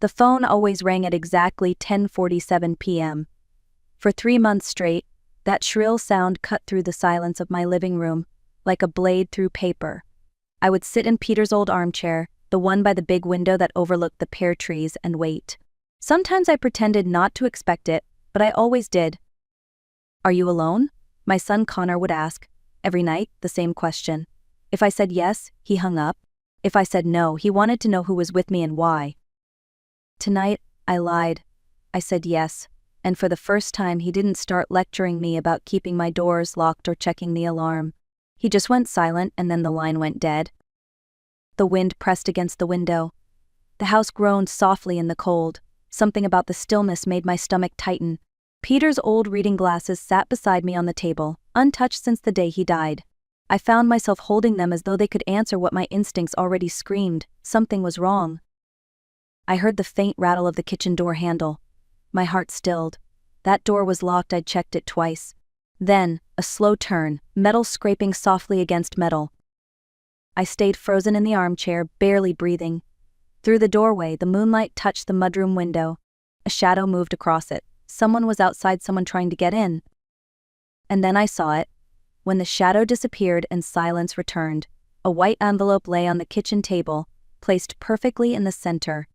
The phone always rang at exactly 10:47 p.m. For 3 months straight, that shrill sound cut through the silence of my living room, like a blade through paper. I would sit in Peter's old armchair, the one by the big window that overlooked the pear trees, and wait. Sometimes I pretended not to expect it, but I always did. "Are you alone?" my son Connor would ask. Every night, the same question. If I said yes, he hung up. If I said no, he wanted to know who was with me and why. Tonight, I lied. I said yes, and for the first time he didn't start lecturing me about keeping my doors locked or checking the alarm. He just went silent, and then the line went dead. The wind pressed against the window. The house groaned softly in the cold. Something about the stillness made my stomach tighten. Peter's old reading glasses sat beside me on the table, untouched since the day he died. I found myself holding them as though they could answer what my instincts already screamed: something was wrong. I heard the faint rattle of the kitchen door handle. My heart stilled. That door was locked. I'd checked it twice. Then, a slow turn, metal scraping softly against metal. I stayed frozen in the armchair, barely breathing. Through the doorway, the moonlight touched the mudroom window. A shadow moved across it. Someone was outside, someone trying to get in. And then I saw it. When the shadow disappeared and silence returned, a white envelope lay on the kitchen table, placed perfectly in the center.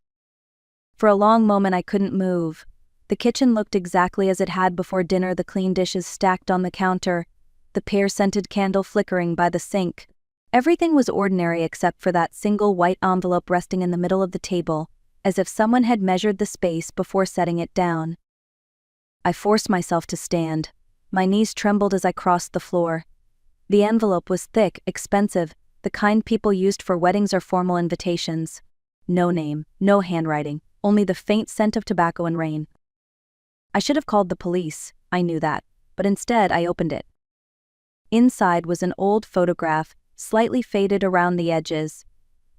For a long moment I couldn't move. The kitchen looked exactly as it had before dinner, the clean dishes stacked on the counter, the pear-scented candle flickering by the sink. Everything was ordinary except for that single white envelope resting in the middle of the table, as if someone had measured the space before setting it down. I forced myself to stand. My knees trembled as I crossed the floor. The envelope was thick, expensive, the kind people used for weddings or formal invitations. No name, no handwriting, only the faint scent of tobacco and rain. I should have called the police, I knew that, but instead I opened it. Inside was an old photograph, slightly faded around the edges.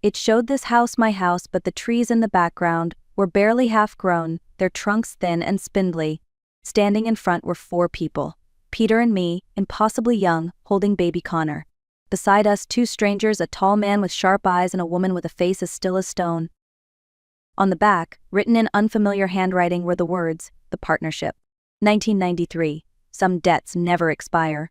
It showed this house, my house, but the trees in the background were barely half-grown, their trunks thin and spindly. Standing in front were 4 people. Peter and me, impossibly young, holding baby Connor. Beside us, 2 strangers, a tall man with sharp eyes and a woman with a face as still as stone. On the back, written in unfamiliar handwriting, were the words, "The Partnership. 1993. Some debts never expire."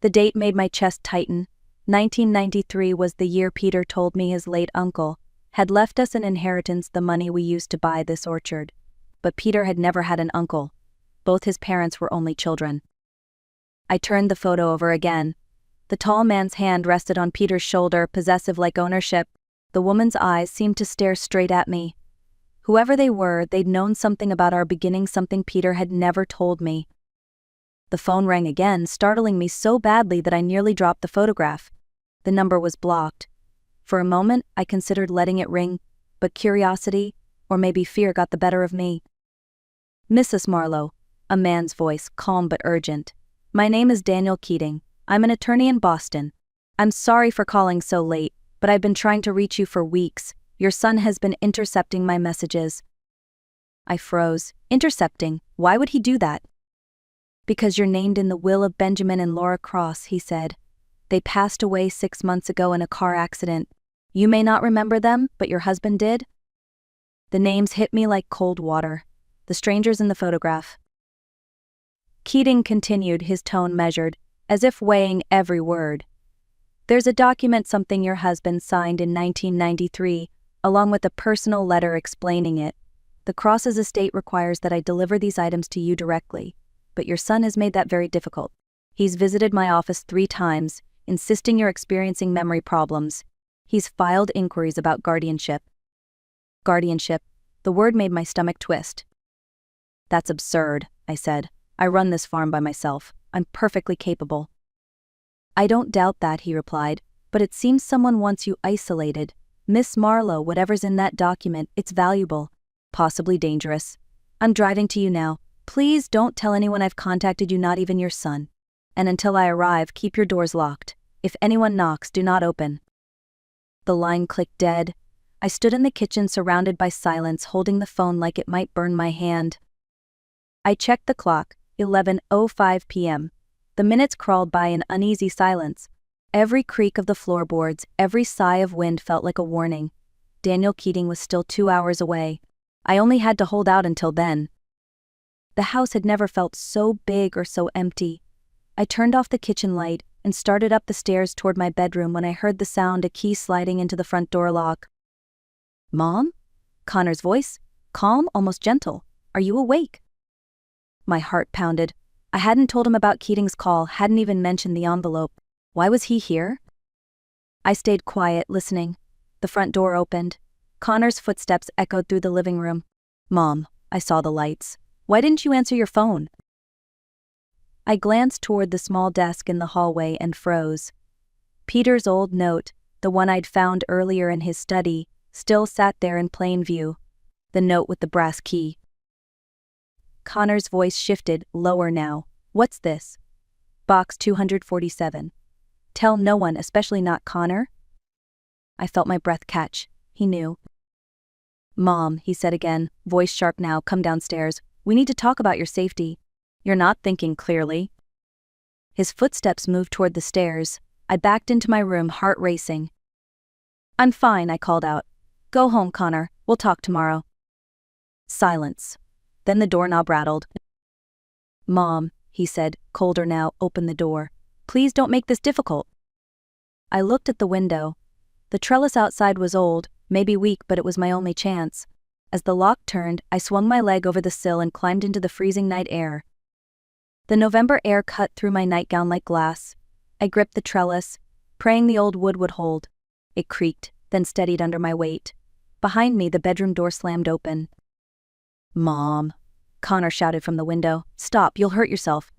The date made my chest tighten. 1993 was the year Peter told me his late uncle had left us an inheritance, the money we used to buy this orchard. But Peter had never had an uncle. Both his parents were only children. I turned the photo over again. The tall man's hand rested on Peter's shoulder, possessive like ownership. The woman's eyes seemed to stare straight at me. Whoever they were, they'd known something about our beginning, something Peter had never told me. The phone rang again, startling me so badly that I nearly dropped the photograph. The number was blocked. For a moment, I considered letting it ring, but curiosity, or maybe fear, got the better of me. "Mrs. Marlowe," a man's voice, calm but urgent. "My name is Daniel Keating. I'm an attorney in Boston. I'm sorry for calling so late, but I've been trying to reach you for weeks. Your son has been intercepting my messages." I froze. Intercepting? Why would he do that? "Because you're named in the will of Benjamin and Laura Cross," he said. "They passed away 6 months ago in a car accident. You may not remember them, but your husband did." The names hit me like cold water. The strangers in the photograph. Keating continued, his tone measured, as if weighing every word. "There's a document, something your husband signed in 1993, along with a personal letter explaining it. The Cross's estate requires that I deliver these items to you directly, but your son has made that very difficult. He's visited my office 3 times, insisting you're experiencing memory problems. He's filed inquiries about guardianship." Guardianship. The word made my stomach twist. "That's absurd," I said. "I run this farm by myself. I'm perfectly capable." "I don't doubt that," he replied, "but it seems someone wants you isolated. Miss Marlowe, whatever's in that document, it's valuable. Possibly dangerous. I'm driving to you now. Please don't tell anyone I've contacted you, not even your son. And until I arrive, keep your doors locked. If anyone knocks, do not open." The line clicked dead. I stood in the kitchen surrounded by silence, holding the phone like it might burn my hand. I checked the clock, 11:05 p.m. The minutes crawled by in uneasy silence. Every creak of the floorboards, every sigh of wind felt like a warning. Daniel Keating was still 2 hours away. I only had to hold out until then. The house had never felt so big or so empty. I turned off the kitchen light and started up the stairs toward my bedroom when I heard the sound of a key sliding into the front door lock. "Mom?" Connor's voice, calm, almost gentle. "Are you awake?" My heart pounded. I hadn't told him about Keating's call, hadn't even mentioned the envelope. Why was he here? I stayed quiet, listening. The front door opened. Connor's footsteps echoed through the living room. "Mom," I saw the lights. "Why didn't you answer your phone?" I glanced toward the small desk in the hallway and froze. Peter's old note, the one I'd found earlier in his study, still sat there in plain view. The note with the brass key. Connor's voice shifted, lower now. "What's this?" "Box 247. Tell no one, especially not Connor." I felt my breath catch. He knew. "Mom," he said again, voice sharp now, "come downstairs. We need to talk about your safety. You're not thinking clearly." His footsteps moved toward the stairs. I backed into my room, heart racing. "I'm fine," I called out. "Go home, Connor. We'll talk tomorrow." Silence. Then the doorknob rattled. "Mom," he said, colder now, "open the door. Please don't make this difficult." I looked at the window. The trellis outside was old, maybe weak, but it was my only chance. As the lock turned, I swung my leg over the sill and climbed into the freezing night air. The November air cut through my nightgown like glass. I gripped the trellis, praying the old wood would hold. It creaked, then steadied under my weight. Behind me, the bedroom door slammed open. "Mom," Connor shouted from the window. "Stop, you'll hurt yourself."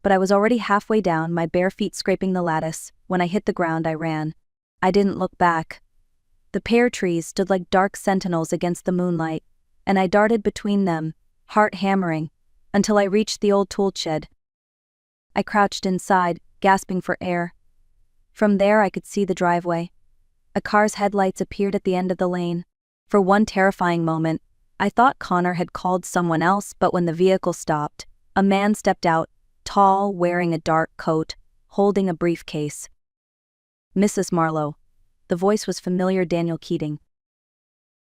But I was already halfway down, my bare feet scraping the lattice. When I hit the ground, I ran. I didn't look back. The pear trees stood like dark sentinels against the moonlight, and I darted between them, heart hammering, until I reached the old tool shed. I crouched inside, gasping for air. From there I could see the driveway. A car's headlights appeared at the end of the lane. For one terrifying moment, I thought Connor had called someone else, but when the vehicle stopped, a man stepped out, tall, wearing a dark coat, holding a briefcase. "Mrs. Marlowe." The voice was familiar, Daniel Keating.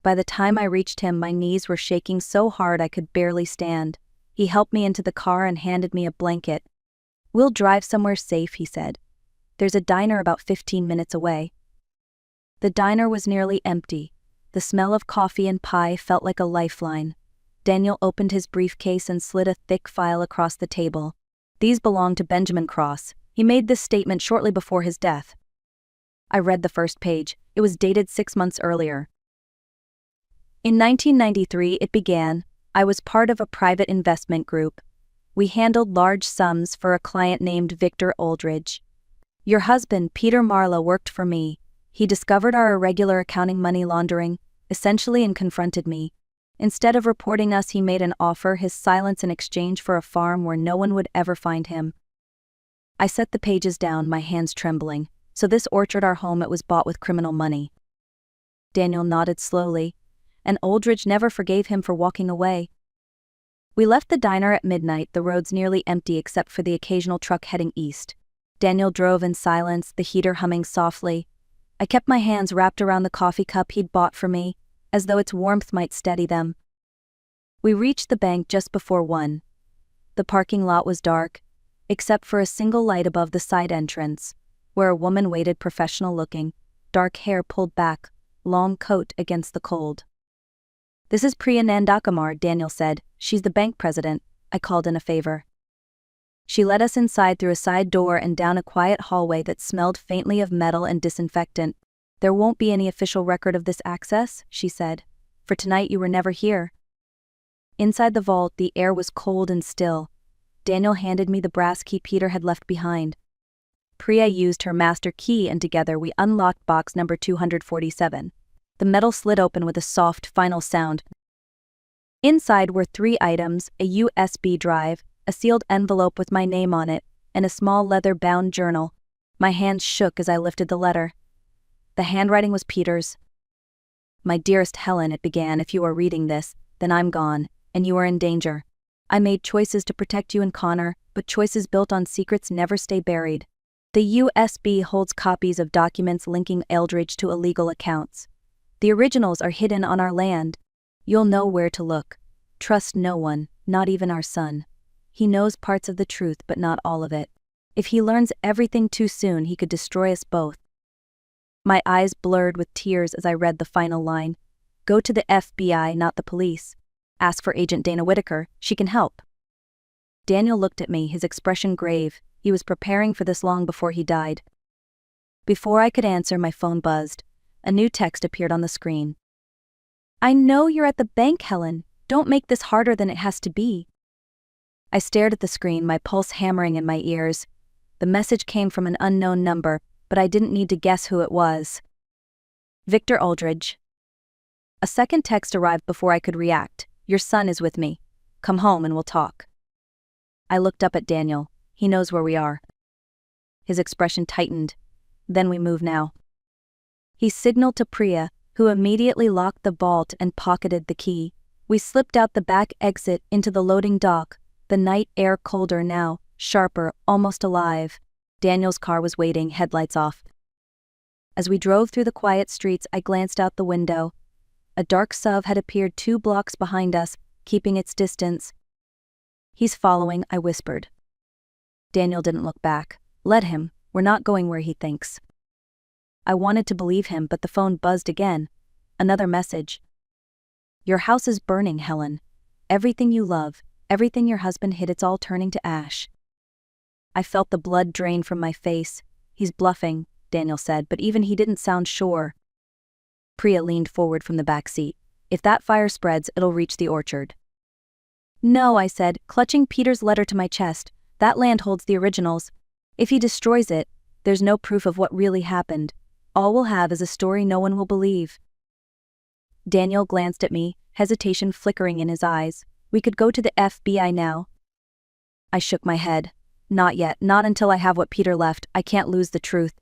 By the time I reached him, my knees were shaking so hard I could barely stand. He helped me into the car and handed me a blanket. "We'll drive somewhere safe," he said. "There's a diner about 15 minutes away." The diner was nearly empty. The smell of coffee and pie felt like a lifeline. Daniel opened his briefcase and slid a thick file across the table. "These belong to Benjamin Cross. He made this statement shortly before his death." I read the first page. It was dated 6 months earlier. In 1993 it began. I was part of a private investment group. We handled large sums for a client named Victor Aldridge. Your husband, Peter Marlowe, worked for me. He discovered our irregular accounting, money laundering, essentially, and confronted me. Instead of reporting us, he made an offer, his silence in exchange for a farm where no one would ever find him. I set the pages down, my hands trembling. "So this orchard, our home, it was bought with criminal money." Daniel nodded slowly, and Aldridge never forgave him for walking away. We left the diner at midnight, the roads nearly empty except for the occasional truck heading east. Daniel drove in silence, the heater humming softly. I kept my hands wrapped around the coffee cup he'd bought for me, as though its warmth might steady them. We reached the bank just before 1. The parking lot was dark, except for a single light above the side entrance, where a woman waited, professional-looking, dark hair pulled back, long coat against the cold. "This is Priya Nandakumar," Daniel said. "She's the bank president." I called in a favor. She led us inside through a side door and down a quiet hallway that smelled faintly of metal and disinfectant. "There won't be any official record of this access," she said. "For tonight you were never here." Inside the vault, the air was cold and still. Daniel handed me the brass key Peter had left behind. Priya used her master key and together we unlocked box number 247. The metal slid open with a soft, final sound. Inside were 3 items, a USB drive, a sealed envelope with my name on it, and a small leather-bound journal. My hands shook as I lifted the letter. The handwriting was Peter's. "My dearest Helen," it began, "if you are reading this, then I'm gone, and you are in danger. I made choices to protect you and Connor, but choices built on secrets never stay buried. The USB holds copies of documents linking Eldridge to illegal accounts. The originals are hidden on our land. You'll know where to look. Trust no one, not even our son. He knows parts of the truth but not all of it. If he learns everything too soon, he could destroy us both." My eyes blurred with tears as I read the final line. "Go to the FBI, not the police. Ask for Agent Dana Whitaker, she can help." Daniel looked at me, his expression grave. He was preparing for this long before he died. Before I could answer, my phone buzzed. A new text appeared on the screen. "I know you're at the bank, Helen. Don't make this harder than it has to be." I stared at the screen, my pulse hammering in my ears. The message came from an unknown number, but I didn't need to guess who it was. "Victor Aldridge." A second text arrived before I could react. "Your son is with me. Come home and we'll talk." I looked up at Daniel. He knows where we are. His expression tightened. "Then we move now." He signaled to Priya, who immediately locked the vault and pocketed the key. We slipped out the back exit into the loading dock, the night air colder now, sharper, almost alive. Daniel's car was waiting, headlights off. As we drove through the quiet streets, I glanced out the window. A dark SUV had appeared 2 blocks behind us, keeping its distance. "He's following," I whispered. Daniel didn't look back. "Let him. We're not going where he thinks." I wanted to believe him, but the phone buzzed again. Another message. "Your house is burning, Helen. Everything you love, everything your husband hid, it's all turning to ash." I felt the blood drain from my face. "He's bluffing," Daniel said, but even he didn't sound sure. Priya leaned forward from the back seat. "If that fire spreads, it'll reach the orchard." "No," I said, clutching Peter's letter to my chest. "That land holds the originals. If he destroys it, there's no proof of what really happened. All we'll have is a story no one will believe." Daniel glanced at me, hesitation flickering in his eyes. "We could go to the FBI now." I shook my head. "Not yet, not until I have what Peter left. I can't lose the truth."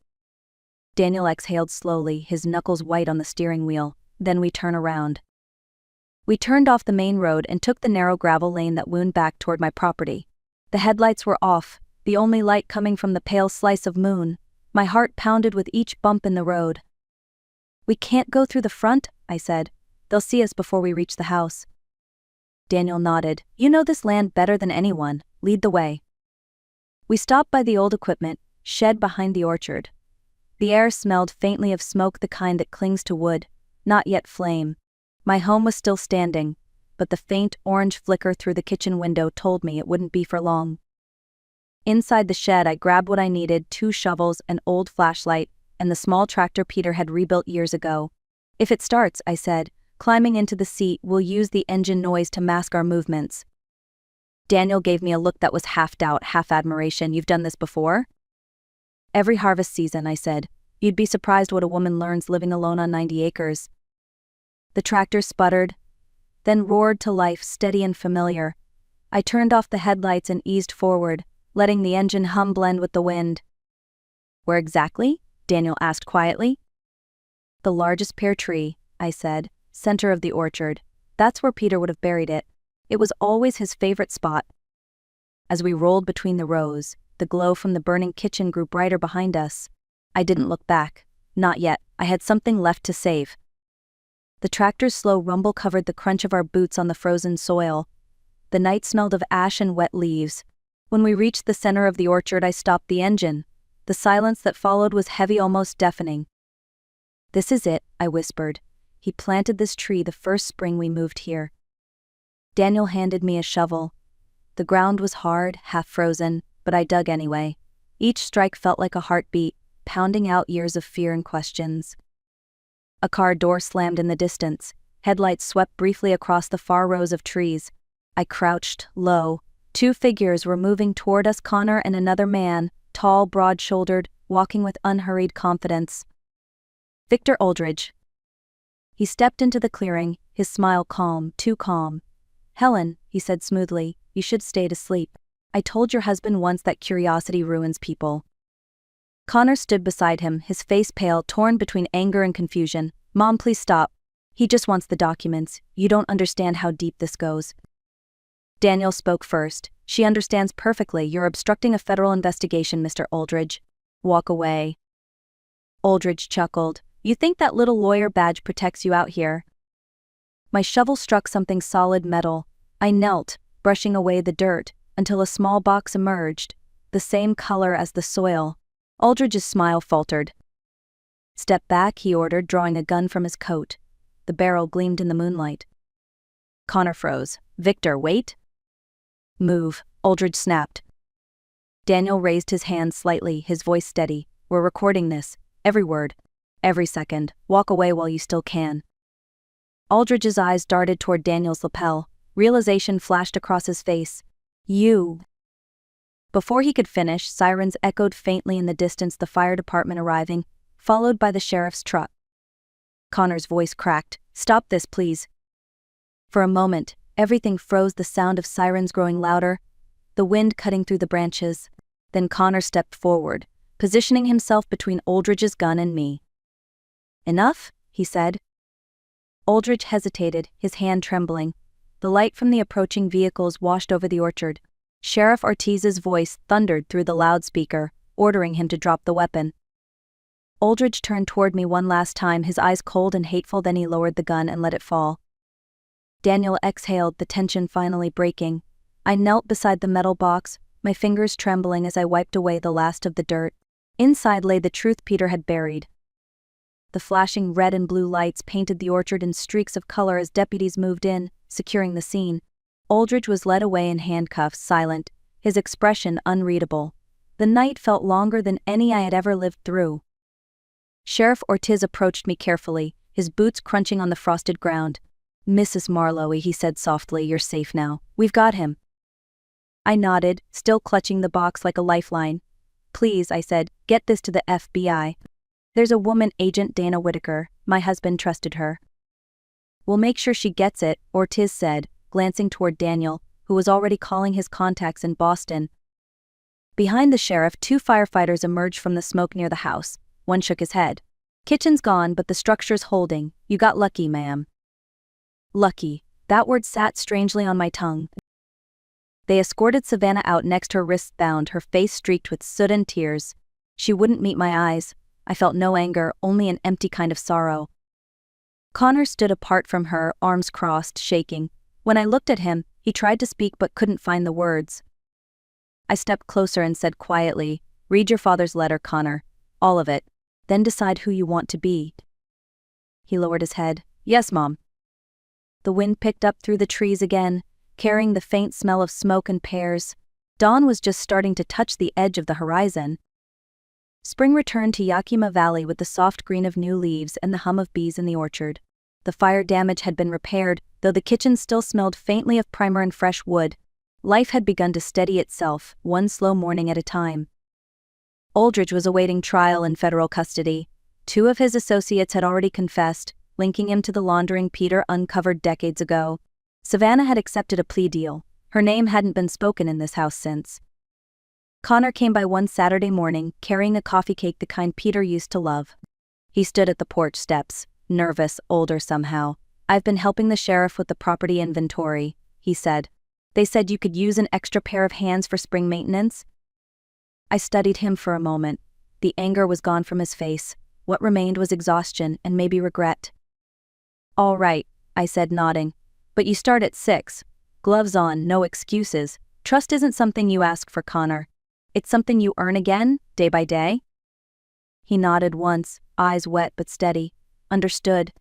Daniel exhaled slowly, his knuckles white on the steering wheel. "Then we turn around." We turned off the main road and took the narrow gravel lane that wound back toward my property. The headlights were off, the only light coming from the pale slice of moon. My heart pounded with each bump in the road. "We can't go through the front," I said. "They'll see us before we reach the house." Daniel nodded. "You know this land better than anyone. Lead the way." We stopped by the old equipment shed behind the orchard. The air smelled faintly of smoke, the kind that clings to wood, not yet flame. My home was still standing, but the faint orange flicker through the kitchen window told me it wouldn't be for long. Inside the shed, I grabbed what I needed: 2 shovels, an old flashlight, and the small tractor Peter had rebuilt years ago. "If it starts," I said, climbing into the seat, "we'll use the engine noise to mask our movements." Daniel gave me a look that was half doubt, half admiration. "You've done this before?" "Every harvest season," I said. "You'd be surprised what a woman learns living alone on 90 acres. The tractor sputtered, then roared to life, steady and familiar. I turned off the headlights and eased forward, letting the engine hum blend with the wind. "Where exactly?" Daniel asked quietly. "The largest pear tree," I said, "center of the orchard. That's where Peter would have buried it. It was always his favorite spot." As we rolled between the rows, the glow from the burning kitchen grew brighter behind us. I didn't look back. Not yet. I had something left to save. The tractor's slow rumble covered the crunch of our boots on the frozen soil. The night smelled of ash and wet leaves. When we reached the center of the orchard, I stopped the engine. The silence that followed was heavy, almost deafening. "This is it," I whispered. "He planted this tree the first spring we moved here." Daniel handed me a shovel. The ground was hard, half frozen, but I dug anyway. Each strike felt like a heartbeat, pounding out years of fear and questions. A car door slammed in the distance. Headlights swept briefly across the far rows of trees. I crouched low. 2 figures were moving toward us, Connor and another man, tall, broad-shouldered, walking with unhurried confidence. "Victor Aldridge." He stepped into the clearing, his smile calm, too calm. "Helen," he said smoothly, "you should stay to sleep. I told your husband once that curiosity ruins people." Connor stood beside him, his face pale, torn between anger and confusion. "Mom, please stop. He just wants the documents. You don't understand how deep this goes." Daniel spoke first. "She understands perfectly. You're obstructing a federal investigation, Mr. Aldridge. Walk away." Aldridge chuckled. You think that little lawyer badge protects you out here? My shovel struck something solid metal. I knelt, brushing away the dirt, until a small box emerged, the same color as the soil. Aldridge's smile faltered. "Step back," he ordered, drawing a gun from his coat. The barrel gleamed in the moonlight. Connor froze. "Victor, wait." "Move," Aldridge snapped. Daniel raised his hand slightly, his voice steady. "We're recording this. Every word. Every second. Walk away while you still can." Aldridge's eyes darted toward Daniel's lapel. Realization flashed across his face. "You." Before he could finish, sirens echoed faintly in the distance, the fire department arriving, followed by the sheriff's truck. Connor's voice cracked. "Stop this, please." For a moment, everything froze, the sound of sirens growing louder, the wind cutting through the branches. Then Connor stepped forward, positioning himself between Aldridge's gun and me. "Enough?" he said. Aldridge hesitated, his hand trembling. The light from the approaching vehicles washed over the orchard. Sheriff Ortiz's voice thundered through the loudspeaker, ordering him to drop the weapon. Aldridge turned toward me one last time, his eyes cold and hateful, then he lowered the gun and let it fall. Daniel exhaled, the tension finally breaking. I knelt beside the metal box, my fingers trembling as I wiped away the last of the dirt. Inside lay the truth Peter had buried. The flashing red and blue lights painted the orchard in streaks of color as deputies moved in, securing the scene. Aldridge was led away in handcuffs, silent, his expression unreadable. The night felt longer than any I had ever lived through. Sheriff Ortiz approached me carefully, his boots crunching on the frosted ground. "Mrs. Marlowe," he said softly, "you're safe now. We've got him." I nodded, still clutching the box like a lifeline. "Please," I said, "get this to the FBI. There's a woman, Agent Dana Whitaker. My husband trusted her." "We'll make sure she gets it," Ortiz said, glancing toward Daniel, who was already calling his contacts in Boston. Behind the sheriff, 2 firefighters emerged from the smoke near the house. One shook his head. "Kitchen's gone, but the structure's holding. You got lucky, ma'am." Lucky. That word sat strangely on my tongue. They escorted Savannah out, next, her wrists bound, her face streaked with soot and tears. She wouldn't meet my eyes. I felt no anger, only an empty kind of sorrow. Connor stood apart from her, arms crossed, shaking. When I looked at him, he tried to speak but couldn't find the words. I stepped closer and said quietly, "Read your father's letter, Connor. All of it. Then decide who you want to be." He lowered his head. "Yes, Mom." The wind picked up through the trees again, carrying the faint smell of smoke and pears. Dawn was just starting to touch the edge of the horizon. Spring returned to Yakima Valley with the soft green of new leaves and the hum of bees in the orchard. The fire damage had been repaired, though the kitchen still smelled faintly of primer and fresh wood. Life had begun to steady itself, one slow morning at a time. Aldridge was awaiting trial in federal custody. 2 of his associates had already confessed, linking him to the laundering Peter uncovered decades ago. Savannah had accepted a plea deal. Her name hadn't been spoken in this house since. Connor came by one Saturday morning, carrying a coffee cake, the kind Peter used to love. He stood at the porch steps, nervous, older somehow. "I've been helping the sheriff with the property inventory," he said. "They said you could use an extra pair of hands for spring maintenance." I studied him for a moment. The anger was gone from his face. What remained was exhaustion and maybe regret. "All right," I said, nodding. "But you start at 6. Gloves on, no excuses. Trust isn't something you ask for, Connor. It's something you earn again, day by day." He nodded once, eyes wet but steady. "Understood."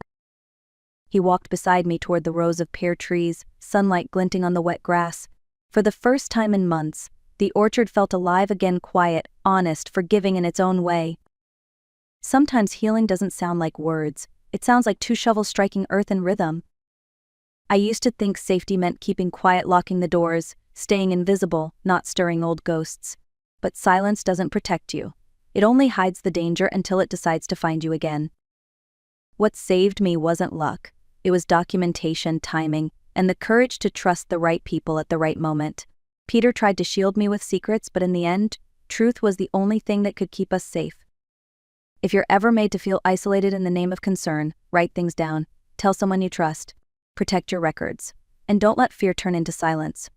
He walked beside me toward the rows of pear trees, sunlight glinting on the wet grass. For the first time in months, the orchard felt alive again, quiet, honest, forgiving in its own way. Sometimes healing doesn't sound like words. It sounds like 2 shovels striking earth in rhythm. I used to think safety meant keeping quiet, locking the doors, staying invisible, not stirring old ghosts. But silence doesn't protect you. It only hides the danger until it decides to find you again. What saved me wasn't luck. It was documentation, timing, and the courage to trust the right people at the right moment. Peter tried to shield me with secrets, but in the end, truth was the only thing that could keep us safe. If you're ever made to feel isolated in the name of concern, write things down, tell someone you trust, protect your records, and don't let fear turn into silence.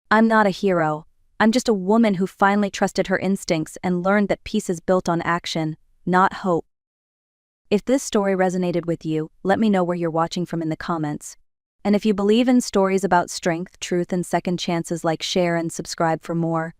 I'm not a hero. I'm just a woman who finally trusted her instincts and learned that peace is built on action, not hope. If this story resonated with you, let me know where you're watching from in the comments. And if you believe in stories about strength, truth, and second chances, like, share, and subscribe for more.